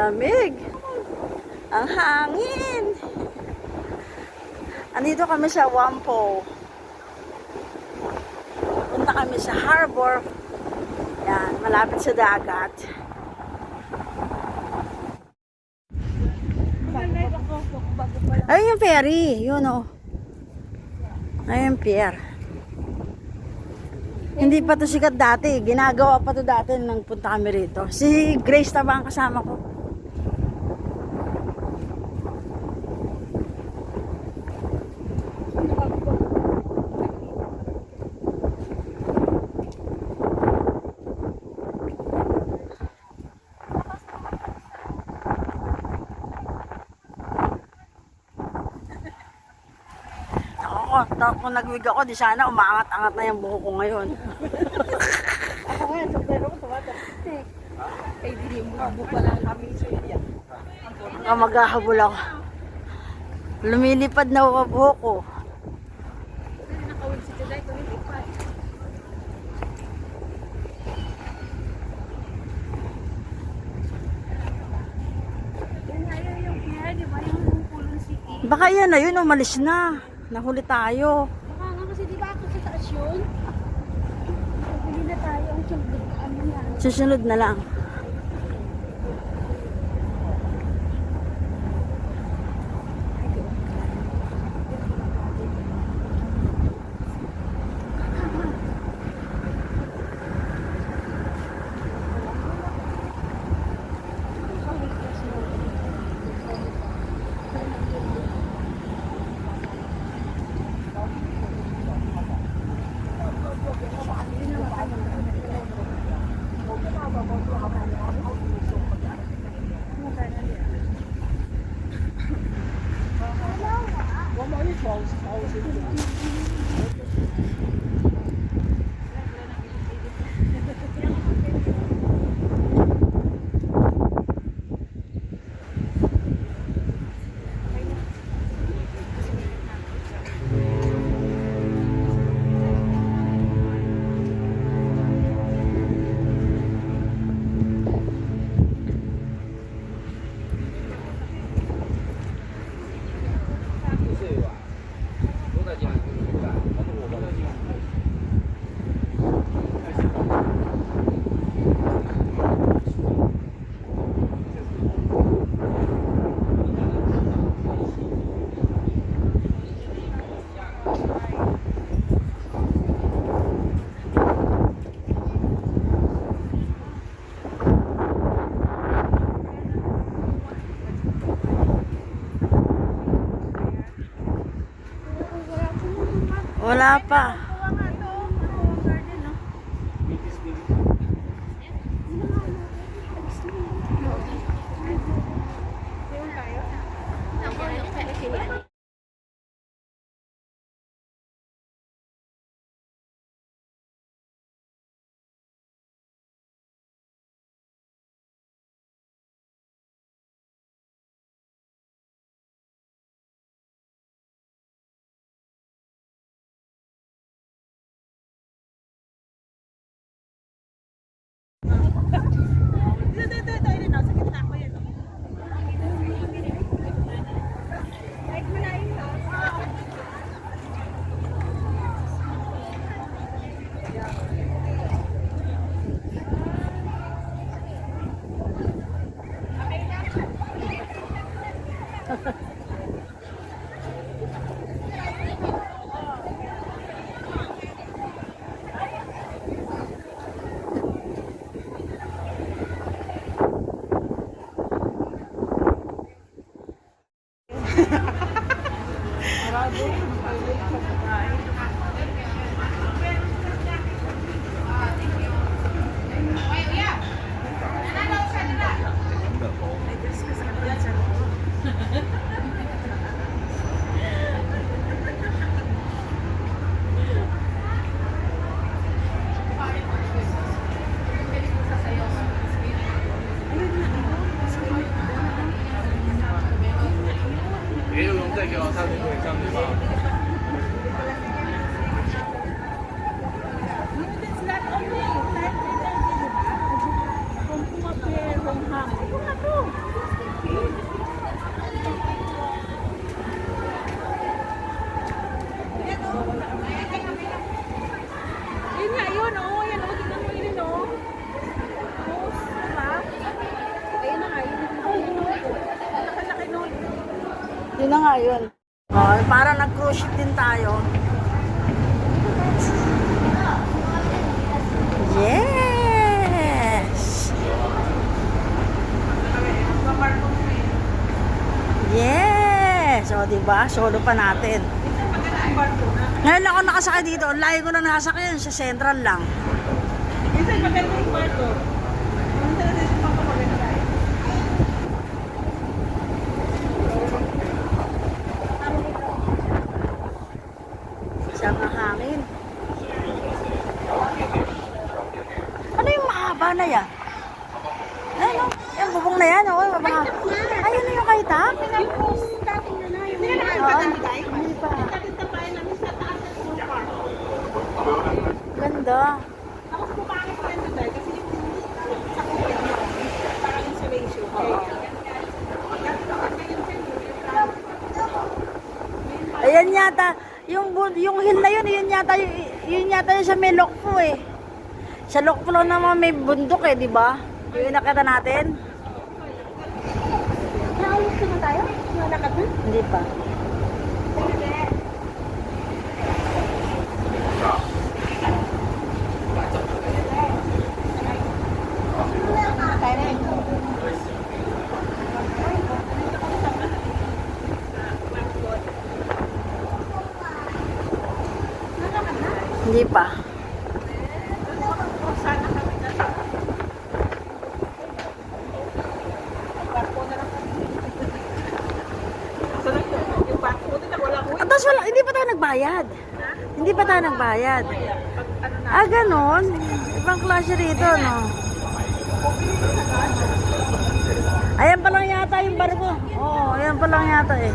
lamig. Ang hangin. Andito kami sa Whampoa. Punta kami sa harbor. Yan, malapit sa dagat. Ayun yung ferry. Yun o. Ayun yung pier. Hindi pa to sikat dati. Ginagawa pa to dati nang punta kami rito. Si Grace na ba ang kasama ko? Kung nag-wig ako, di sana umaangat-angat na yung buho ko ngayon. Ako nga, sa pero ko tumataktik. Ay, di mo buho pala kami sa iya. Maghahabol ako. Lumilipad na ako buho ko. Nakawin si Juday, lumilipad. Yan nga yung kaya, di ba? Yung Pulong City. Baka yan na yun, umalis na. Nahuli tayo. Baka nga kasi di ba ako sa taas yun? Hindi na tayo ang sunod. Ano yan? Susunod na lang. Wala pa. Like mo na nga yun. Oh, parang nag-cruise ship din tayo. Yes! Yes! O, diba? Solo pa natin. Ngayon ako nakasakay dito. Layo ko na nakasakay yun. Sa Central lang. Minsan maganda yung kwarto. Minsan natin yung maganda. Isang hangin. Ano yung mahaba na yan? Ano? Yung bubong na yan. Oh, mababa. Ay, ano yung kaitak? Yung dating na na. Yung Hindi pa. dating tapayan namin sa taas ng small park. Ganda. Ako sa pupangit ko rin dahil kasi yung sa COVID yun. Parang insulation. Ayan yata. Yung hill na yun, yun yata yung sa may Lokpo eh. Sa Lokpo naman may bundok eh, di ba? Yung inakita natin. Nakaulit naman tayo? Nalakad na? Hindi pa. Hindi pa. Tapos wala, hindi pa tayo nagbayad. Hindi pa tayo nagbayad. Ah, ganon. Ibang klase rito, no? Ayan pa lang yata yung barko. Oo, ayan pa lang yata eh.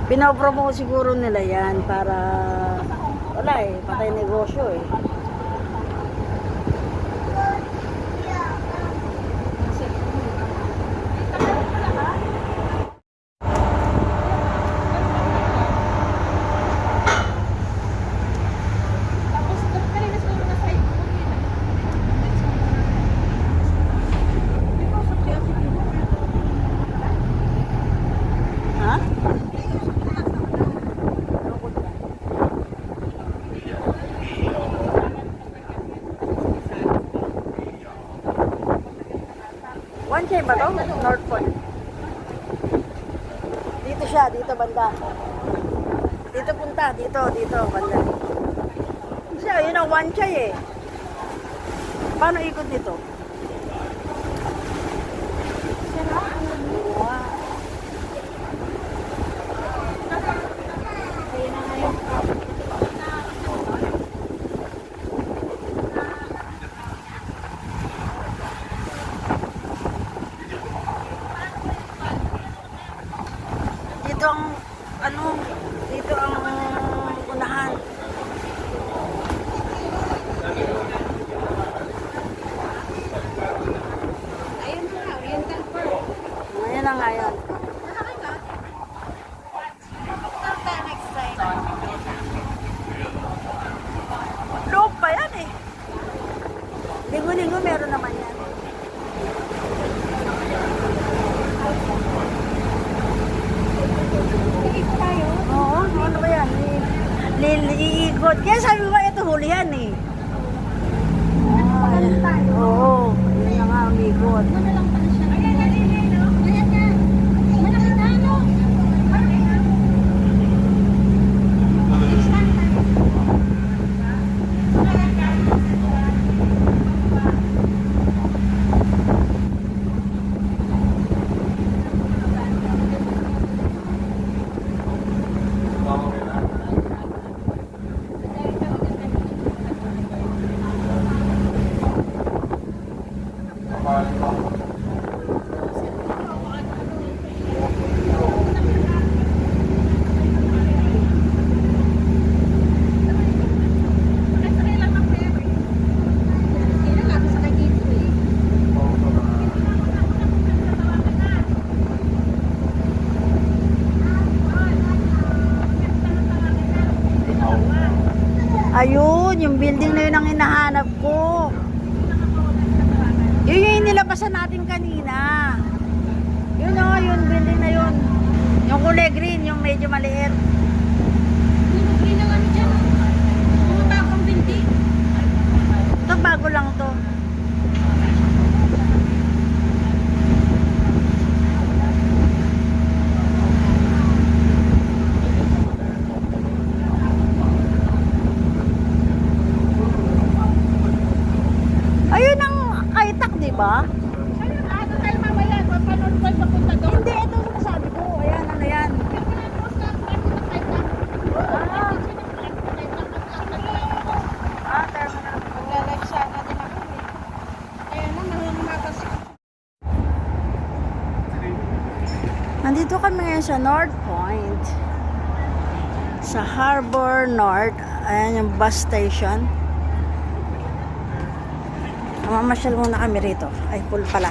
Pinopromote siguro nila yan para wala eh, patay negosyo eh. Ha? Wanchay ba to? North Pole. Dito siya, dito banda. Dito punta, dito banda. Siya, yun ang Wanchay eh. Paano ikot dito? Wow. Dito ang dito ang unahan. Ayun na nga, Oriental Park. Ayan na nga yun. Nakakay ka? Saan tayo next time? Loob pa yan eh. Linggo-linggo meron naman yan. Ikot tayo? Oo, ano ba yan? Iikot. Kaya sabi ko, ito hulihan eh. Oo, yun na nga, umikot. Ano lang pala siya? Ayan, no? Ayan na. Malaki na, no? Next time tayo. Ayun, yung building na yun ang hinahanap ko. Yun yung nilabasan natin kanina. Yun o, yung building na yun. Yung kulay green, yung medyo maliit. Hindi na kami dyan. Pumunta akong building. Ito, bago lang to. Ayun ang kaitak, di ba? Ayun, ano tayo mamaya? Paano tayo papunta doon? Hindi, ito yung sabi ko. Ayan, ano yan? Terminal. Magla-live sana din ako eh. Kaya na, nahumagas ako. Nandito kami ngayon sa North Point. Sa Harbor North. Ayan yung bus station. Mamasyal muna kami rito. Ay, pool pala.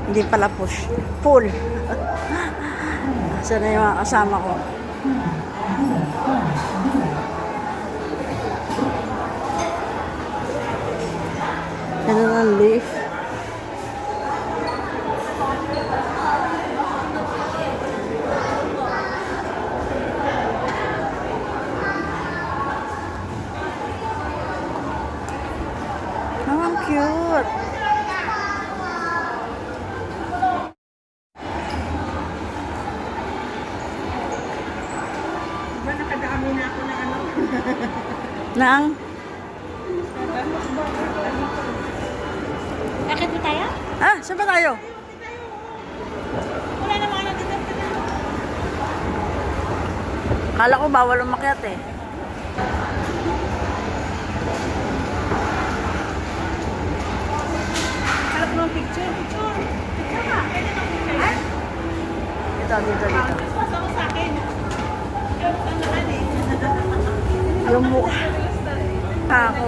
Hindi pala push. Pool. Sana yung mga kasama ko. Ganun ang leaf. Oh, ang cute. Diba nakadami na ako na ano? Nang? Bakit mo tayo? Ah, saan ba tayo? Wala namang ano dito. Kala ko bawal umakyat eh. Harap mo ang picture. Picture. Picture ka. Pwede na picture. Ha? Dito, dito, dito. Basta mo sa akin. Ano ka eh? Yung mukha ako.